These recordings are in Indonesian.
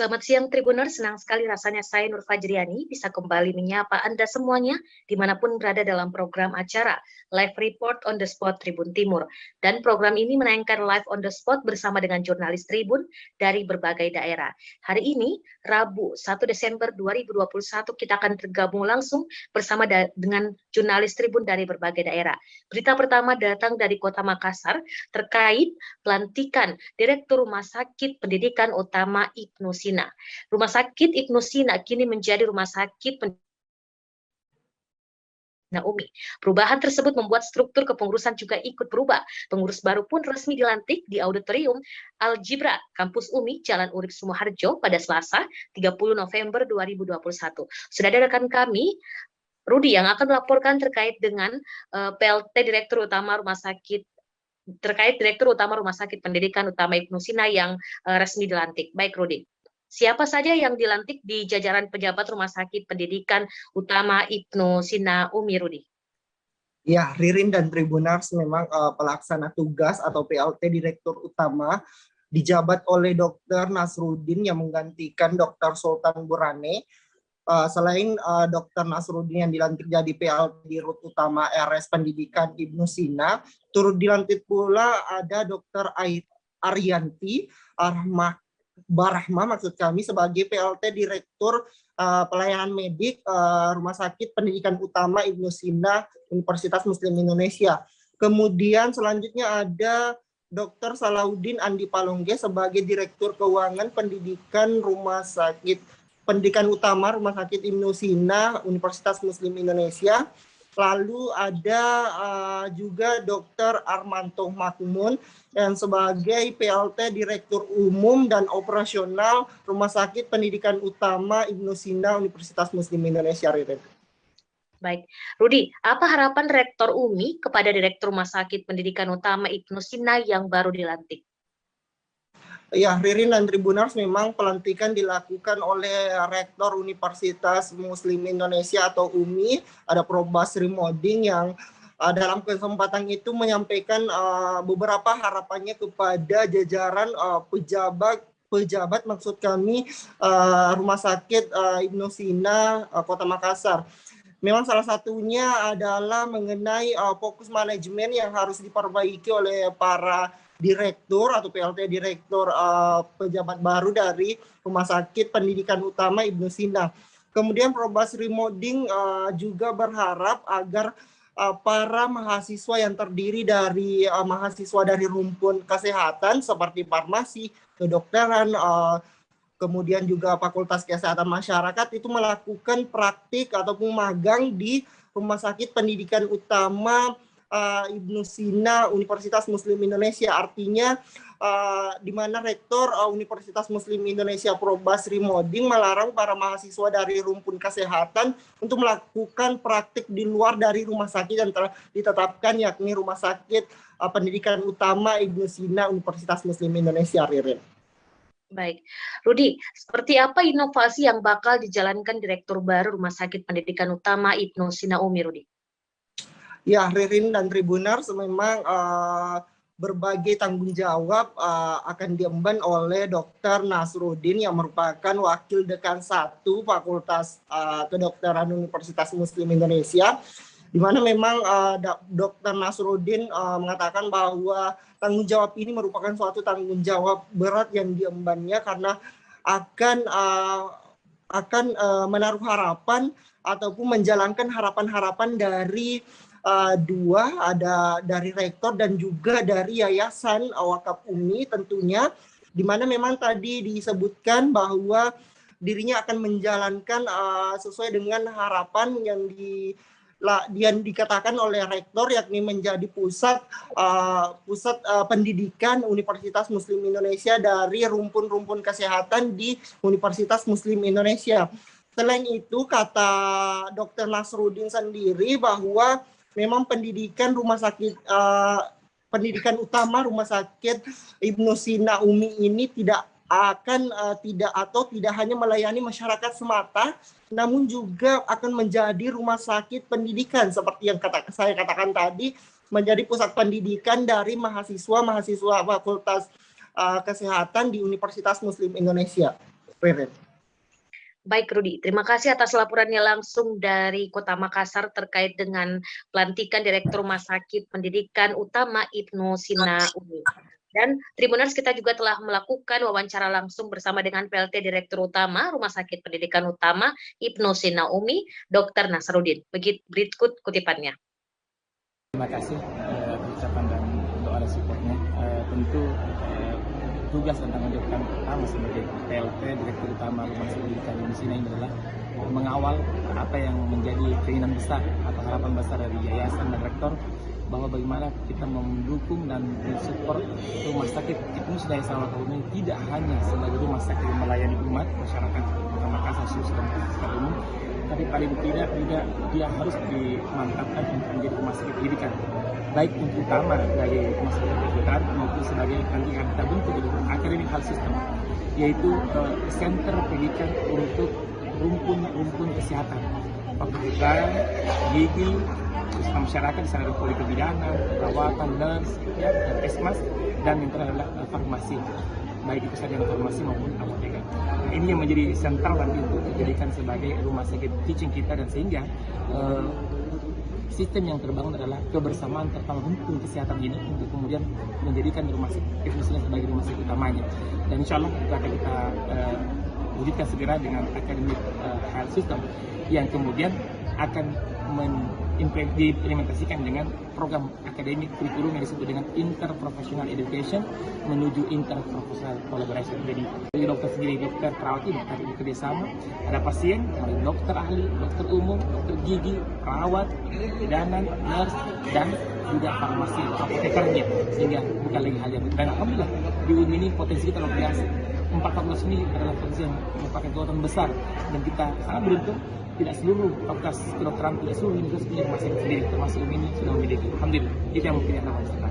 Selamat siang Tribuners, senang sekali rasanya saya Nur Fajriani bisa kembali menyapa Anda semuanya dimanapun berada dalam program acara Live Report on the Spot Tribun Timur. Dan program ini menayangkan live on the spot bersama dengan jurnalis Tribun dari berbagai daerah. Hari ini, Rabu 1 Desember 2021, kita akan tergabung langsung bersama dengan jurnalis Tribun dari berbagai daerah. Berita pertama datang dari Kota Makassar terkait pelantikan Direktur Rumah Sakit Pendidikan Utama Ibnu Sina. Rumah Sakit Ibnu Sina kini menjadi Rumah Sakit Umi. Perubahan tersebut membuat struktur kepengurusan juga ikut berubah. Pengurus baru pun resmi dilantik di Auditorium Al-Jibra, Kampus Umi, Jalan Urip Sumoharjo pada Selasa 30 November 2021. Sudah ada rekan kami, Rudi, yang akan melaporkan terkait dengan PLT Direktur Utama Rumah Sakit Pendidikan Utama Ibnu Sina yang resmi dilantik. Baik, Rudi. Siapa saja yang dilantik di jajaran pejabat Rumah Sakit Pendidikan Utama Ibnu Sina Umi, Rudi? Ya, Ririn dan Tribuners, memang pelaksana tugas atau PLT Direktur Utama dijabat oleh Dr. Nasruddin yang menggantikan Dr. Sultan Burhani. Selain Dr. Nasruddin yang dilantik jadi PLT Dirut Utama RS Pendidikan Ibnu Sina, turut dilantik pula ada Dr. Arianti Barahma maksud kami sebagai PLT Direktur Pelayanan Medik Rumah Sakit Pendidikan Utama Ibnu Sina Universitas Muslim Indonesia. Kemudian selanjutnya ada Dr. Salahuddin Andi Palongge sebagai Direktur Keuangan Pendidikan Rumah Sakit Pendidikan Utama Rumah Sakit Ibnu Sina Universitas Muslim Indonesia. Lalu ada juga Dr. Armanto Makmun yang sebagai PLT Direktur Umum dan Operasional Rumah Sakit Pendidikan Utama Ibnu Sina Universitas Muslim Indonesia. Baik, Rudi, apa harapan Rektor UMI kepada Direktur Rumah Sakit Pendidikan Utama Ibnu Sina yang baru dilantik? Ya, Ririn dan Tribuners, memang pelantikan dilakukan oleh Rektor Universitas Muslim Indonesia atau UMI, ada Prof. Basri Moding yang dalam kesempatan itu menyampaikan beberapa harapannya kepada jajaran pejabat maksud kami Rumah Sakit Ibnu Sina Kota Makassar. Memang salah satunya adalah mengenai fokus manajemen yang harus diperbaiki oleh para direktur atau PLT Direktur pejabat baru dari Rumah Sakit Pendidikan Utama Ibnu Sina. Kemudian Prof. Basri Moding juga berharap agar para mahasiswa yang terdiri dari mahasiswa dari rumpun kesehatan seperti farmasi, kedokteran, kemudian juga Fakultas Kesehatan Masyarakat itu melakukan praktik ataupun magang di Rumah Sakit Pendidikan Utama Ibnu Sina Universitas Muslim Indonesia. Artinya di mana Rektor Universitas Muslim Indonesia Prof. Basri Moding melarang para mahasiswa dari rumpun kesehatan untuk melakukan praktik di luar dari rumah sakit yang telah ditetapkan, yakni Rumah Sakit Pendidikan Utama Ibnu Sina Universitas Muslim Indonesia. Ririn. Baik, Rudi, seperti apa inovasi yang bakal dijalankan Direktur baru Rumah Sakit Pendidikan Utama Ibnu Sina Umi, Rudi? Ya, Ririn dan Tribuners, memang berbagai tanggung jawab akan diemban oleh Dr. Nasruddin yang merupakan Wakil Dekan 1 Fakultas Kedokteran Universitas Muslim Indonesia, di mana memang Dr. Nasruddin mengatakan bahwa tanggung jawab ini merupakan suatu tanggung jawab berat yang diembannya karena akan menaruh harapan ataupun menjalankan harapan-harapan dari ada dari rektor dan juga dari Yayasan Wakaf Umi tentunya, di mana memang tadi disebutkan bahwa dirinya akan menjalankan sesuai dengan harapan yang dikatakan oleh rektor, yakni menjadi pusat pendidikan Universitas Muslim Indonesia dari rumpun-rumpun kesehatan di Universitas Muslim Indonesia. Selain itu, kata Dr. Nasruddin sendiri bahwa memang pendidikan pendidikan utama Rumah Sakit Ibnu Sina Umi ini tidak hanya melayani masyarakat semata, namun juga akan menjadi rumah sakit pendidikan seperti yang saya katakan tadi, menjadi pusat pendidikan dari mahasiswa Fakultas Kesehatan di Universitas Muslim Indonesia. Ririn. Baik Rudi, terima kasih atas laporannya langsung dari Kota Makassar terkait dengan pelantikan Direktur Rumah Sakit Pendidikan Utama Ibnu Sina Umi. Dan Tribuners, kita juga telah melakukan wawancara langsung bersama dengan PLT Direktur Utama Rumah Sakit Pendidikan Utama Ibnu Sina Umi, Dr. Nasarudin. Berikut kutipannya. Terima kasih ucapan dan doa dan supportnya. Tentu tugas dan tanggung jawab kami pertama sebagai PLT Direktur Utama Rumah Sakit Pendidikan di sini adalah mengawal apa yang menjadi keinginan besar atau harapan besar dari yayasan dan rektor, bahwa bagaimana kita mendukung dan mensupport Rumah Sakit Ibnu Sina Umi tidak hanya sebagai rumah sakit yang melayani umat masyarakat Kota Makassar dan masyarakat umum, tapi paling tidak juga dia harus dimantapkan untuk menjadi rumah sakit pendidikan, baik untuk utama sebagai rumah sakit pendidikan maupun sebagai nanti akan kita bentuk di academic health system, yaitu center pendidikan untuk rumpun kesehatan, fakultas gigi, sistem masyarakat, di sana ada kebidanan, perawatan, nurse, ya, dan esmas, dan yang terakhir adalah farmasi, baik itu saja farmasi maupun apoteker. Ini yang menjadi sentral nanti untuk dijadikan sebagai rumah sakit teaching kita, dan sehingga sistem yang terbangun adalah kebersamaan terutama rumpun kesehatan ini untuk kemudian menjadikan rumah sakit Ibnu Sina sebagai rumah sakit utamanya. Dan insya Allah itu akan kita wujudkan segera dengan academic health system yang kemudian akan diimplementasikan dengan program akademik kurikulum yang disebut dengan interprofessional education menuju interprofessional collaboration. Jadi dari dokter sendiri, dokter perawat ini akan bekerja sama, ada pasien, ada dokter ahli, dokter umum, dokter gigi, perawat, bidanan, nurse, dan juga farmasi, apotekernya, sehingga bukan lagi hal yang. Dan alhamdulillah di UNI ini potensi kita luar biasa. 4 fakultas ini adalah potensi yang merupakan kekuatan besar, dan kita sangat beruntung. Tidak seluruh fakultas kedokteran, tidak seluruh universitas punya rumah sakit sendiri, termasuk UMI ini sudah memiliki. Alhamdulillah, itu yang mungkin yang akan kita.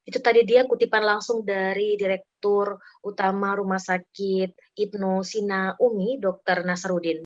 Itu tadi dia kutipan langsung dari Direktur Utama Rumah Sakit Ibnu Sina Umi, Dr. Nasarudin.